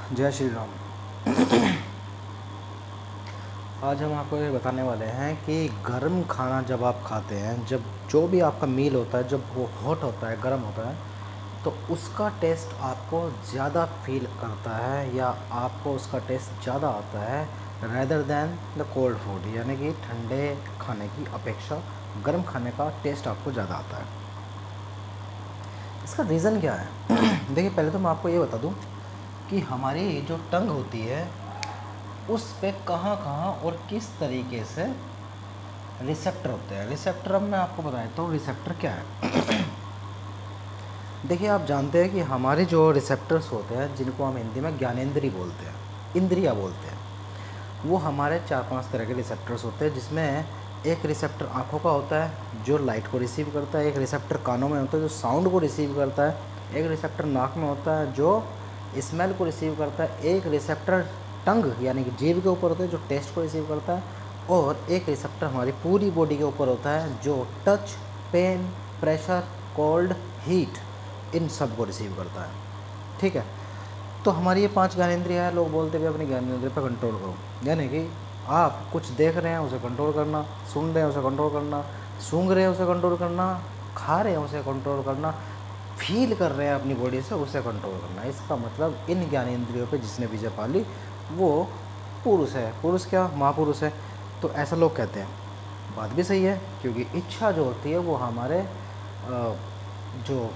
जय श्री राम। आज हम आपको ये बताने वाले हैं कि गर्म खाना जब आप खाते हैं, जब जो भी आपका मील होता है, जब वो हॉट होता है, गर्म होता है, तो उसका टेस्ट आपको ज़्यादा फील करता है या आपको उसका टेस्ट ज़्यादा आता है rather than the cold food, यानी कि ठंडे खाने की अपेक्षा गर्म खाने का टेस्ट आपको ज़्यादा आता है। इसका रीज़न क्या है? देखिए, पहले तो मैं आपको ये बता दूं कि हमारी जो टंग होती है उस पे कहाँ कहाँ और किस तरीके से रिसेप्टर होते हैं। रिसेप्टर अब मैं आपको बताया तो रिसेप्टर क्या है। देखिए, आप जानते हैं कि हमारे जो रिसेप्टर्स होते हैं, जिनको हम हिंदी में ज्ञानेंद्री बोलते हैं, इंद्रिया बोलते हैं, वो हमारे 4-5 तरह के रिसेप्टर्स होते हैं, जिसमें एक रिसेप्टर आँखों का होता है जो लाइट को रिसीव करता है, एक रिसेप्टर कानों में होता है जो साउंड को रिसीव करता है, एक रिसेप्टर नाक में होता है जो स्मेल को रिसीव करता है, एक रिसेप्टर टंग यानी कि जीभ के ऊपर होता है जो टेस्ट को रिसीव करता है, और एक रिसेप्टर हमारी पूरी बॉडी के ऊपर होता है जो touch, pain, pressure, cold, heat, इन सब को रिसीव करता है। ठीक है, तो हमारी ये 5 ज्ञानेंद्रिय है। लोग बोलते हुए अपनी ज्ञानेंद्रिय पर कंट्रोल करो, यानी कि आप कुछ देख रहे हैं उसे कंट्रोल करना, सुन रहे हैं उसे कंट्रोल करना, सूंघ रहे हैं उसे कंट्रोल करना, खा रहे हैं उसे कंट्रोल करना, फील कर रहे हैं अपनी बॉडी से उसे कंट्रोल करना। इसका मतलब इन ज्ञानेंद्रियों पे जिसने विजय पा ली वो पुरुष है। पुरुष क्या, महापुरुष है। तो ऐसा लोग कहते हैं। बात भी सही है, क्योंकि इच्छा जो होती है वो हमारे जो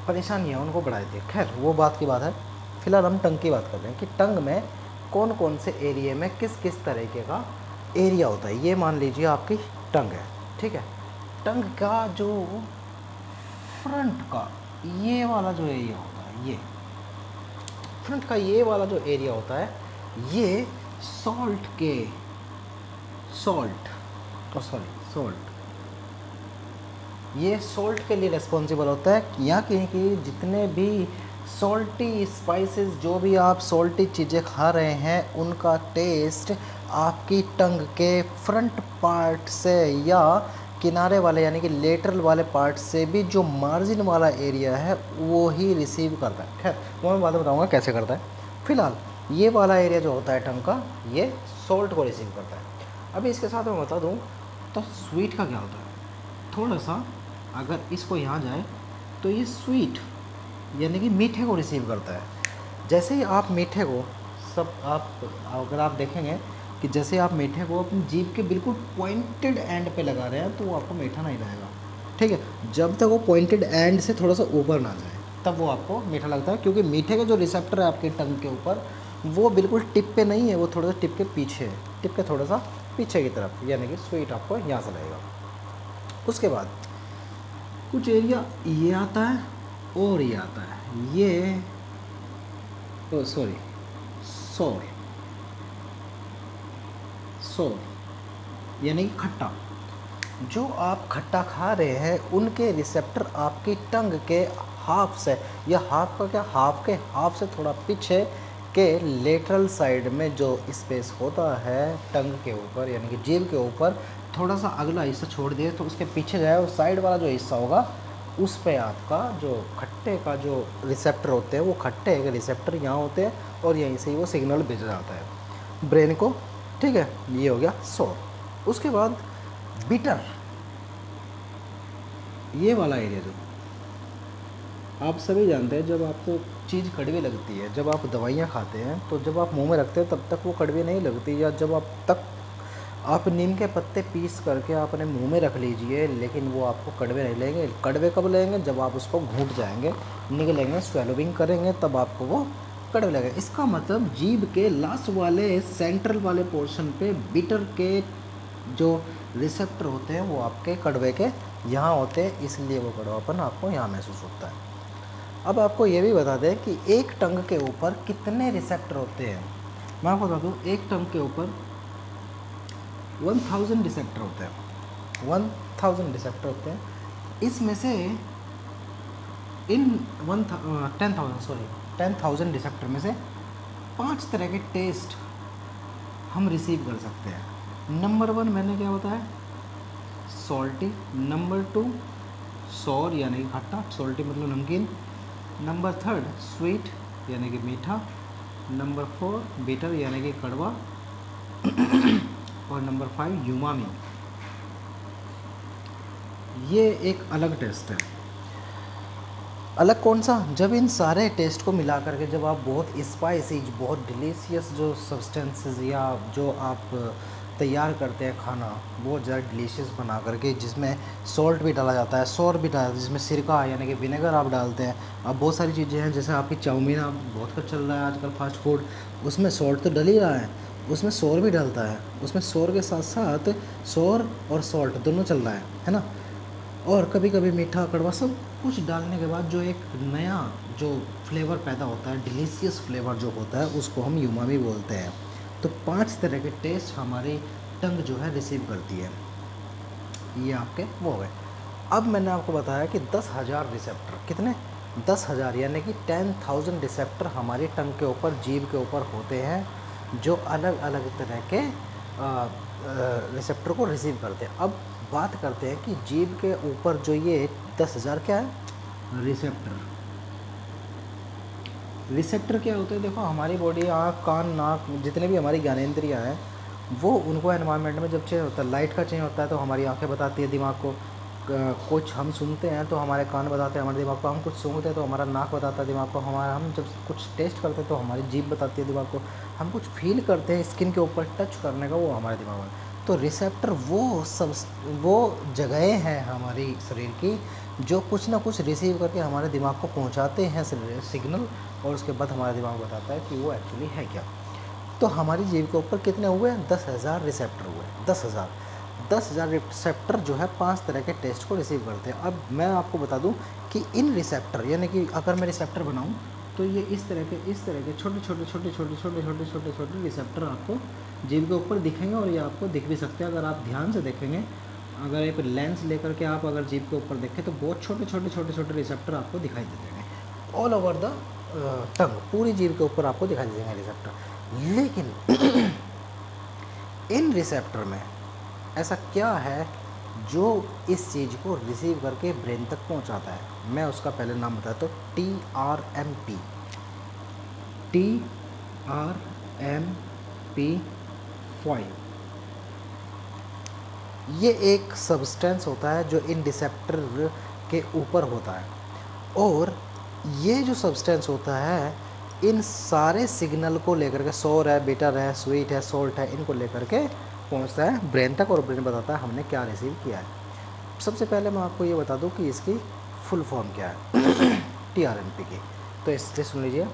परेशानी है उनको बढ़ा देती है। खैर, वो बात की बात है। फिलहाल हम टंग की बात कर रहे हैं कि टंग में कौन कौन से एरिया में किस किस तरीके का एरिया होता है। ये मान लीजिए आपकी टंग है, ठीक है। टंग का जो फ्रंट का ये वाला जो एरिया होता है, ये फ्रंट का ये वाला जो एरिया होता है, ये सॉल्ट ये सॉल्ट के लिए रिस्पॉन्सिबल होता है। या कि जितने भी सॉल्टी स्पाइसेस, जो भी आप सॉल्टी चीज़ें खा रहे हैं, उनका टेस्ट आपकी टंग के फ्रंट पार्ट से या किनारे वाले यानी कि लेटरल वाले पार्ट से भी जो मार्जिन वाला एरिया है वो ही रिसीव करता है। खैर, वो मैं बाद में बताऊँगा कैसे करता है। फिलहाल ये वाला एरिया जो होता है टंग का, ये सॉल्ट को रिसीव करता है। अभी इसके साथ मैं बता दूँ तो स्वीट का क्या होता है। थोड़ा सा अगर इसको यहाँ जाए तो ये स्वीट यानी कि मीठे को रिसीव करता है। जैसे ही आप मीठे को अगर आप देखेंगे कि जैसे आप मीठे को अपनी जीभ के बिल्कुल पॉइंटेड एंड पे लगा रहे हैं तो वो आपको मीठा नहीं लगेगा। ठीक है, जब तक वो पॉइंटेड एंड से थोड़ा सा ऊपर ना जाए तब वो आपको मीठा लगता है, क्योंकि मीठे के जो रिसेप्टर है आपके टंग के ऊपर वो बिल्कुल टिप पे नहीं है, वो थोड़ा सा टिप के पीछे है, टिप के थोड़ा सा पीछे की तरफ, यानी कि स्वीट आपको यहाँ से लगेगा। उसके बाद कुछ एरिया ये आता है और ये आता है, ये सॉरी सोर सोर यानी कि खट्टा। जो आप खट्टा खा रहे हैं उनके रिसेप्टर आपकी टंग के हाफ से, या हाफ का क्या, हाफ के हाफ से थोड़ा पीछे के लेटरल साइड में जो स्पेस होता है टंग के ऊपर यानी कि जीभ के ऊपर, थोड़ा सा अगला हिस्सा छोड़ दिए तो उसके पीछे जाए और साइड वाला जो हिस्सा होगा उस पे आपका जो खट्टे का जो रिसेप्टर होते हैं वो खट्टे के रिसेप्टर यहाँ होते हैं और यहीं से ही वो सिग्नल भेजा जाता है ब्रेन को। ठीक है, ये हो गया सो। उसके बाद बिटर, ये वाला एरिया जो आप सभी जानते हैं, जब आपको चीज़ कड़वी लगती है, जब आप दवाइयाँ खाते हैं तो जब आप मुंह में रखते हैं तब तक वो कड़वी नहीं लगती, या जब आप नीम के पत्ते पीस करके आप अपने मुंह में रख लीजिए, लेकिन वो आपको कड़वे नहीं लेंगे। कड़वे कब लेंगे, जब आप उसको घूंट जाएंगे, निगलेंगे, स्वेलोविंग करेंगे, तब आपको वो कड़वे लगेगा। इसका मतलब जीभ के लास्ट वाले सेंट्रल वाले पोर्शन पे बिटर के जो रिसेप्टर होते हैं वो आपके कड़वे के यहाँ होते हैं, इसलिए वो कड़वापन आपको यहाँ महसूस होता है। अब आपको ये भी बता दें कि एक टंग के ऊपर कितने रिसेप्टर होते हैं। मैं आपको बता दूँ, एक टंग के ऊपर 1000 रिसेप्टर होते हैं। 1000 रिसेप्टर होते हैं। इसमें से इन 10,000 रिसेप्टर में से 5 तरह के टेस्ट हम रिसीव कर सकते हैं। नंबर 1 मैंने क्या बताया, सॉल्टी। नंबर 2 सॉर यानी कि खट्टा, सॉल्टी मतलब नमकीन। नंबर 3 स्वीट, यानी कि मीठा, नंबर 4 बिटर यानी कि कड़वा, और नंबर 5 यूमामी। ये एक अलग टेस्ट है। अलग कौन सा? जब इन सारे टेस्ट को मिला करके जब आप बहुत स्पाइसी, बहुत डिलीशियस जो सब्सटेंसेस या जो आप तैयार करते हैं खाना बहुत ज़्यादा डिलीशियस बना करके, जिसमें सॉल्ट भी डाला जाता है, सौर भी डाला जाता है, जिसमें सिरका यानी कि विनेगर आप डालते हैं। अब बहुत सारी चीज़ें हैं, जैसे आपकी चाउमीन आप बहुत कुछ चल रहा है आजकल फास्ट फूड, उसमें सॉल्ट तो डल ही रहा है, उसमें सौर भी डलता है, उसमें सौर के साथ साथ सौर और सॉल्ट दोनों चल रहा है ना। और कभी कभी मीठा कड़वा सब कुछ डालने के बाद जो एक नया जो फ्लेवर पैदा होता है, डिलीशियस फ्लेवर जो होता है, उसको हम यूमामी बोलते हैं। तो 5 तरह के टेस्ट हमारी टंग जो है रिसीव करती है। ये आपके वो है। अब मैंने आपको बताया कि 10,000 रिसेप्टर, कितने? 10,000 यानी कि 10,000 रिसेप्टर हमारी टंग के ऊपर, जीभ के ऊपर होते हैं, जो अलग अलग तरह के रिसेप्टर को रिसीव करते हैं। अब बात करते हैं कि जीभ के ऊपर जो ये 10,000 क्या है? रिसेप्टर। रिसेप्टर क्या होते हैं? देखो, हमारी बॉडी, आँख, कान, नाक, जितने भी हमारी ज्ञानेंद्रियाँ हैं, वो उनको एनवायरनमेंट में जब चेंज होता है, लाइट का चेंज होता है तो हमारी आंखें बताती है दिमाग को, कुछ हम सुनते हैं तो हमारे कान बताते हैं हमारे दिमाग को, हम कुछ सूंघते हैं तो हमारा नाक बताता है दिमाग को, हमारा हम जब कुछ टेस्ट करते हैं तो हमारी जीभ बताती है दिमाग को, हम कुछ फील करते हैं स्किन के ऊपर टच करने का, वो हमारे दिमाग में। तो रिसेप्टर वो जगहें हैं हमारी शरीर की जो कुछ ना कुछ रिसीव करके हमारे दिमाग को पहुंचाते हैं सिग्नल, और उसके बाद हमारा दिमाग बताता है कि वो एक्चुअली है क्या। तो हमारी जीभ के ऊपर कितने हुए? 10,000 रिसेप्टर हुए। 10,000 रिसेप्टर जो है 5 तरह के टेस्ट को रिसीव करते हैं। अब मैं आपको बता दूं कि इन रिसेप्टर, यानी कि अगर मैं रिसेप्टर बनाऊं तो ये इस तरह के छोटे रिसेप्टर आपको जीभ के ऊपर दिखेंगे, और ये आपको दिख भी सकते हैं अगर आप ध्यान से देखेंगे। अगर एक लेंस लेकर के आप अगर जीभ के ऊपर देखें तो बहुत छोटे रिसेप्टर आपको दिखाई दे देंगे ऑल ओवर द टंग, पूरी जीभ के ऊपर आपको दिखाई देंगे रिसेप्टर। लेकिन इन रिसेप्टर में ऐसा क्या है जो इस चीज़ को रिसीव करके ब्रेन तक पहुंचाता है? मैं उसका पहले नाम बताता हूँ, TRMP। TRMP5 ये एक सब्सटेंस होता है जो इन रिसेप्टर के ऊपर होता है, और ये जो सब्सटेंस होता है इन सारे सिग्नल को लेकर के, सौर है, बिटर है, स्वीट है, सॉल्ट है, इनको लेकर के पहुंचता है ब्रेन तक, और ब्रेन बताता है हमने क्या रिसीव किया है। सबसे पहले मैं आपको ये बता दूं कि इसकी फुल फॉर्म क्या है TRMP की, तो इससे सुन लीजिए।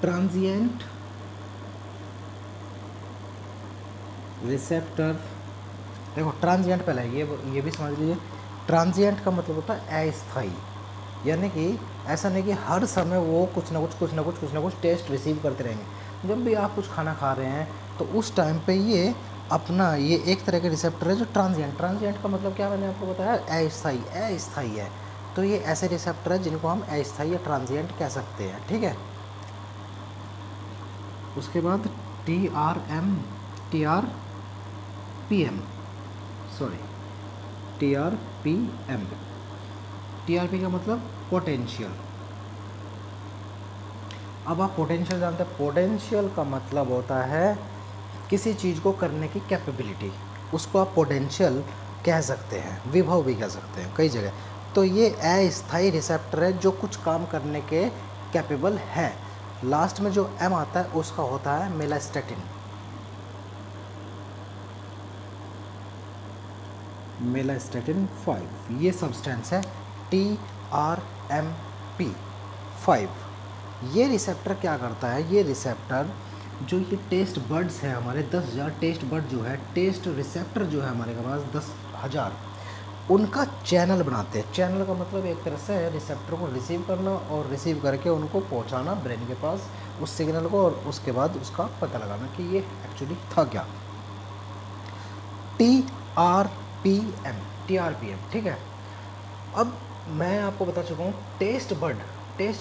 Transient receptor. देखो, ट्रांजिएंट पहले ये भी समझ लीजिए। ट्रांजिएंट का मतलब होता है अस्थायी, यानी कि ऐसा नहीं कि हर समय वो कुछ ना कुछ टेस्ट रिसीव करते रहेंगे। जब भी आप कुछ खाना खा रहे हैं तो उस टाइम पे ये अपना, ये एक तरह के रिसेप्टर है जो ट्रांजिएंट का मतलब क्या, मैंने आपको बताया, अस्थायी है। तो ये ऐसे रिसेप्टर है जिनको हम अस्थायी या ट्रांजिएंट कह सकते हैं, ठीक है। उसके बाद TRPM, सॉरी, TRP का मतलब पोटेंशियल। अब आप पोटेंशियल जानते हैं, पोटेंशियल का मतलब होता है किसी चीज़ को करने की कैपेबिलिटी, उसको आप पोटेंशियल कह सकते हैं, विभव भी कह सकते हैं कई जगह। तो ये अस्थायी रिसेप्टर है जो कुछ काम करने के कैपेबल है। लास्ट में जो M आता है उसका होता है मेलास्टेटिन 5, ये सब्सटेंस है TRMP5। ये रिसेप्टर क्या करता है? ये रिसेप्टर जो ये टेस्ट बर्ड्स हैं हमारे, 10,000 टेस्ट बर्ड जो है, टेस्ट रिसेप्टर जो है हमारे पास 10,000, उनका चैनल बनाते हैं। चैनल का मतलब एक तरह से है रिसेप्टर को रिसीव करना और रिसीव करके उनको पहुंचाना ब्रेन के पास उस सिग्नल को, और उसके बाद उसका पता लगाना कि ये एक्चुअली था क्या। TRPM, ठीक है। अब मैं आपको बता चुका हूँ टेस्ट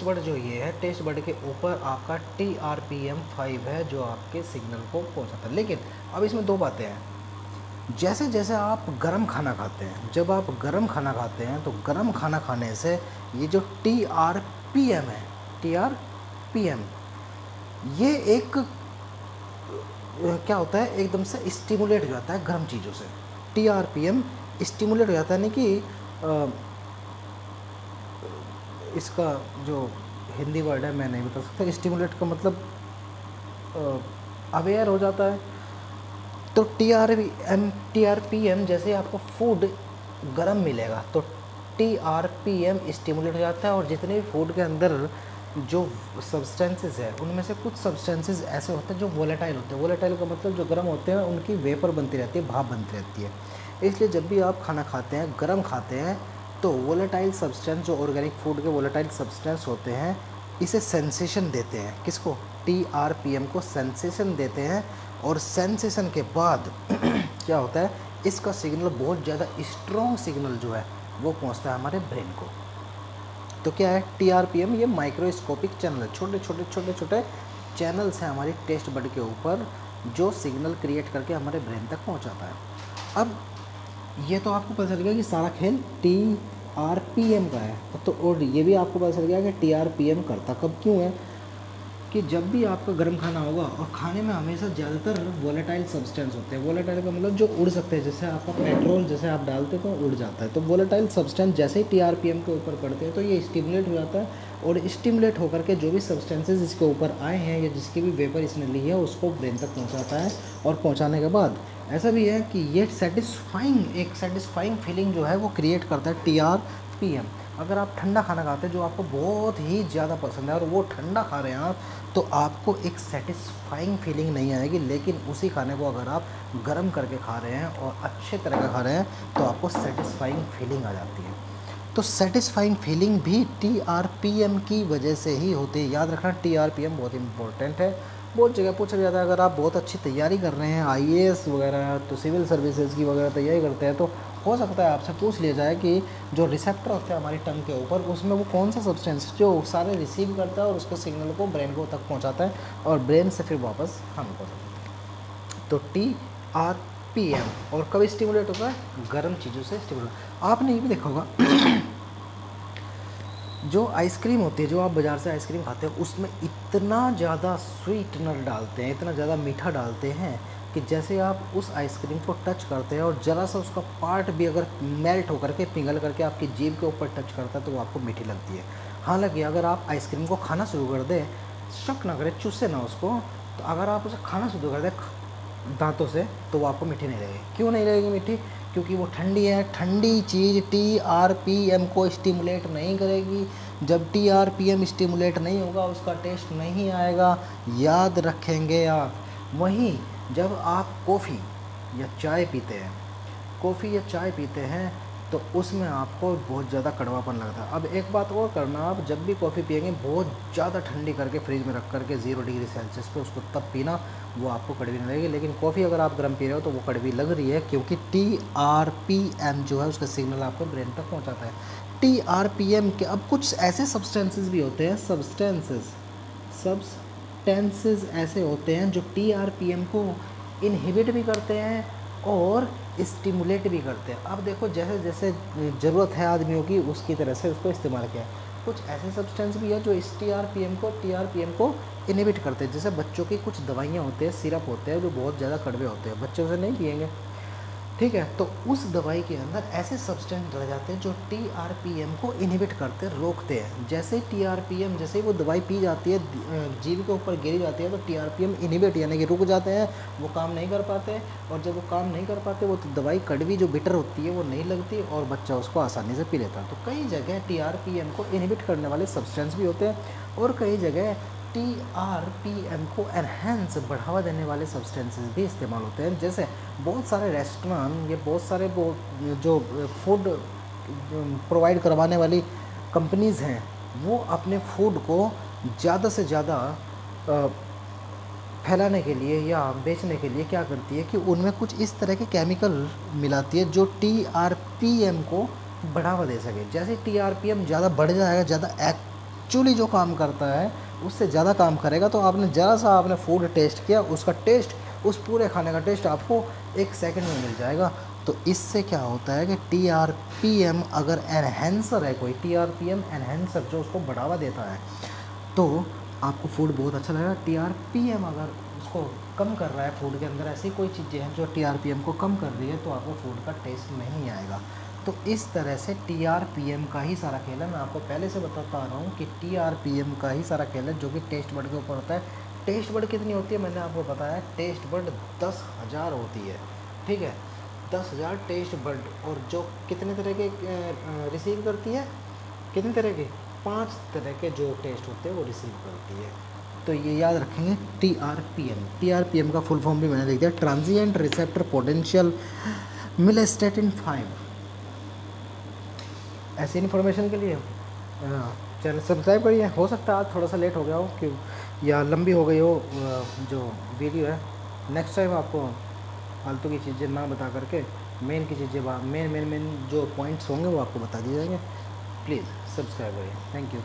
बर्ड जो ये है, टेस्ट बर्ड के ऊपर आपका TRPM5 है जो आपके सिग्नल को पहुंचाता है। लेकिन अब इसमें दो बातें हैं। जैसे जैसे आप गरम खाना खाते हैं, जब आप गरम खाना खाते हैं तो गरम खाना खाने से ये जो TRPM है, TRPM, ये एक क्या होता है, एकदम से स्टिमुलेट हो जाता है गर्म चीज़ों से। TRPM स्टिमुलेट हो जाता है, यानी कि अ, इसका जो हिंदी वर्ड है मैं नहीं बता सकता, स्टिमुलेट का मतलब अवेयर हो जाता है। तो TRPM जैसे आपको फूड गर्म मिलेगा तो TRPM स्टिमुलेट हो जाता है, और जितने भी फूड के अंदर जो सब्सटेंसेस है उनमें से कुछ सब्सटेंसेस ऐसे होते हैं जो वोलेटाइल होते हैं। वोलेटाइल का मतलब जो गर्म होते हैं उनकी वेपर बनती रहती है, भाप बनती रहती है। इसलिए जब भी आप खाना खाते हैं, गर्म खाते हैं, तो वोलेटाइल सब्सटेंस, जो ऑर्गेनिक फूड के वोलेटाइल सब्सटेंस होते हैं, इसे सेंसेशन देते हैं। किसको? TRPM को सेंसेशन देते हैं। और सेंसेशन के बाद क्या होता है, इसका सिग्नल बहुत ज़्यादा स्ट्रॉन्ग सिग्नल जो है वो पहुंचता है हमारे ब्रेन को। तो क्या है TRPM? ये माइक्रोस्कोपिक चैनल, छोटे छोटे छोटे छोटे चैनल्स हैं हमारी टेस्ट बड के ऊपर, जो सिग्नल क्रिएट करके हमारे ब्रेन तक पहुंचाता है। अब ये तो आपको पता चल गया कि सारा खेल TRPM का है। तो और ये भी आपको पता चल गया कि TRPM करता कब क्यों है, कि जब भी आपका गर्म खाना होगा और खाने में हमेशा ज़्यादातर वोलेटाइल सब्सटेंस होते हैं। वोलेटाइल का मतलब जो उड़ सकते हैं, जैसे आपका पेट्रोल जैसे आप डालते हैं तो उड़ जाता है। तो वोलेटाइल सब्सटेंस जैसे ही TRPM के ऊपर पड़ते हैं तो ये स्टिमुलेट हो जाता है, और स्टिमुलेट होकर के जो भी सब्सटेंसेज इसके ऊपर आए हैं या जिसकी भी वेपर इसने ली है उसको ब्रेन तक पहुँचाता है। और पहुँचाने के बाद ऐसा भी है कि ये एक सेटिस्फाइंग फीलिंग जो है वो क्रिएट करता है TRPM। अगर आप ठंडा खाना खाते हैं जो आपको बहुत ही ज़्यादा पसंद है और वो ठंडा खा रहे हैं आप, तो आपको एक सेटिस्फाइंग फीलिंग नहीं आएगी। लेकिन उसी खाने को अगर आप गर्म करके खा रहे हैं और अच्छे तरह का खा रहे हैं तो आपको सेटिस्फाइंग फीलिंग आ जाती है। तो सेटिस्फाइंग फीलिंग भी TRPM की वजह से ही होती है। याद रखना TRPM बहुत इंपॉर्टेंट है। बहुत जगह पूछा जाता है, अगर आप बहुत अच्छी तैयारी कर रहे हैं IAS वगैरह, तो सिविल सर्विसेज की वगैरह तैयारी करते हैं, तो हो सकता है आपसे पूछ लिया जाए कि जो रिसेप्टर होते हैं हमारी टंग के ऊपर, उसमें वो कौन सा सब्सटेंस जो सारे रिसीव करता है और उसके सिग्नल को ब्रेन को तक पहुंचाता है और ब्रेन से फिर वापस हमको देता है। तो TRPM और कब स्टिमुलेट होता है? गर्म चीज़ों से स्टिमुलेट। आपने ये भी देखा होगा जो आइसक्रीम होती है, जो आप बाज़ार से आइसक्रीम खाते हैं, उसमें इतना ज़्यादा स्वीटनर डालते हैं, इतना ज़्यादा मीठा डालते हैं कि जैसे आप उस आइसक्रीम को टच करते हैं और ज़रा सा उसका पार्ट भी अगर मेल्ट होकर के पिघल करके आपकी जीभ के ऊपर टच करता है तो वो आपको मीठी लगती है। हालांकि अगर आप आइसक्रीम को खाना शुरू कर दें, शक ना करें, चूसे ना उसको, तो अगर आप उसे खाना शुरू कर दें दांतों से, तो वो आपको मीठी नहीं लगेगी। क्यों नहीं लगेगी मीठी? क्योंकि वो ठंडी है। ठंडी चीज़ TRPM को स्टिमुलेट नहीं करेगी। जब TRPM स्टिमुलेट नहीं होगा उसका टेस्ट नहीं आएगा, याद रखेंगे आप। वहीं जब आप कॉफ़ी या चाय पीते हैं, कॉफ़ी या चाय पीते हैं तो उसमें आपको बहुत ज़्यादा कड़वापन लगता है। अब एक बात और करना, आप जब भी कॉफ़ी पिएंगे बहुत ज़्यादा ठंडी करके फ्रिज में रख करके 0 डिग्री सेल्सियस पे उसको तब पीना, वो आपको कड़वी नहीं लगेगी। लेकिन कॉफ़ी अगर आप गर्म पी रहे हो तो वो कड़वी लग रही है, क्योंकि TRPM जो है उसका सिग्नल आपको ब्रेन तक पहुँचाता है। TRPM के अब कुछ ऐसे सब्सटेंसेस भी होते हैं, सब्सटेंसेस ऐसे होते हैं जो TRPM को इनहिबिट भी करते हैं और स्टिमुलेट भी करते हैं। अब देखो जैसे जैसे ज़रूरत है आदमियों की उसकी तरह से उसको इस्तेमाल किया है। कुछ ऐसे सब्सटेंस भी है जो इस TRPM को इनहिबिट करते हैं। जैसे बच्चों की कुछ दवाइयाँ होते हैं, सिरप होते हैं जो बहुत ज़्यादा कड़वे होते हैं, बच्चे उसे नहीं पिएंगे, ठीक है। तो उस दवाई के अंदर ऐसे सब्सटेंस डले जाते हैं जो TRPM को इनहिबिट करते, रोकते हैं। जैसे TRPM, जैसे ही वो दवाई पी जाती है, जीभ के ऊपर गिरी जाती है, तो TRPM इनहिबिट यानी कि रुक जाते हैं, वो काम नहीं कर पाते। और जब वो काम नहीं कर पाते वो तो दवाई कड़वी जो बिटर होती है वो नहीं लगती और बच्चा उसको आसानी से पी लेता है। तो कई जगह TRPM को इनहिबिट करने वाले सब्सटेंस भी होते हैं और कई जगह TRPM को एनहेंस बढ़ावा देने वाले सब्सटेंसेस भी इस्तेमाल होते हैं। जैसे बहुत सारे रेस्टोरेंट या बहुत सारे वो जो फूड प्रोवाइड करवाने वाली कंपनीज़ हैं, वो अपने फूड को ज़्यादा से ज़्यादा फैलाने के लिए या बेचने के लिए क्या करती है कि उनमें कुछ इस तरह के केमिकल मिलाती है जो TRPM को बढ़ावा दे सके। जैसे TRPM ज़्यादा बढ़ जाएगा, ज़्यादा एक्चुअली जो काम करता है उससे ज़्यादा काम करेगा, तो आपने ज़रा सा आपने फूड टेस्ट किया, उसका टेस्ट उस पूरे खाने का टेस्ट आपको 1 सेकंड में मिल जाएगा। तो इससे क्या होता है कि टीआरपीएम अगर एनहेंसर है कोई, टीआरपीएम एनहेंसर जो उसको बढ़ावा देता है, तो आपको फूड बहुत अच्छा लगेगा। टीआरपीएम अगर उसको कम कर रहा है, फूड के अंदर ऐसी कोई चीज़ें हैं जो टीआरपीएम को कम कर रही है, तो आपको फूड का टेस्ट नहीं आएगा। तो इस तरह से टीआरपीएम का ही सारा खेल है। मैं आपको पहले से बताता आ रहा हूँ कि टीआरपीएम का ही सारा खेल है, जो कि टेस्ट बर्ड के ऊपर होता है। टेस्ट बर्ड कितनी होती है मैंने आपको बताया, टेस्ट बर्ड 10,000 होती है, ठीक है, 10,000 टेस्ट बर्ड। और जो कितने तरह के रिसीव करती है, कितने तरह के, 5 तरह के जो टेस्ट होते हैं वो रिसीव करती है। तो ये याद रखेंगे टीआरपीएम। टीआरपीएम का फुल फॉर्म भी मैंने लिख दिया, ट्रांजिएंट रिसेप्टर पोटेंशियल मिलेस्टेटिन 5। ऐसी इन्फॉर्मेशन के लिए चैनल सब्सक्राइब करिए। हो सकता है आज थोड़ा सा लेट हो गया हो कि या लंबी हो गई हो जो वीडियो है। नेक्स्ट टाइम आपको फालतू की चीज़ें ना बता करके मेन की चीज़ें, मेन जो पॉइंट्स होंगे वो आपको बता दिए जाएंगे। प्लीज़ सब्सक्राइब करिए। Thank you.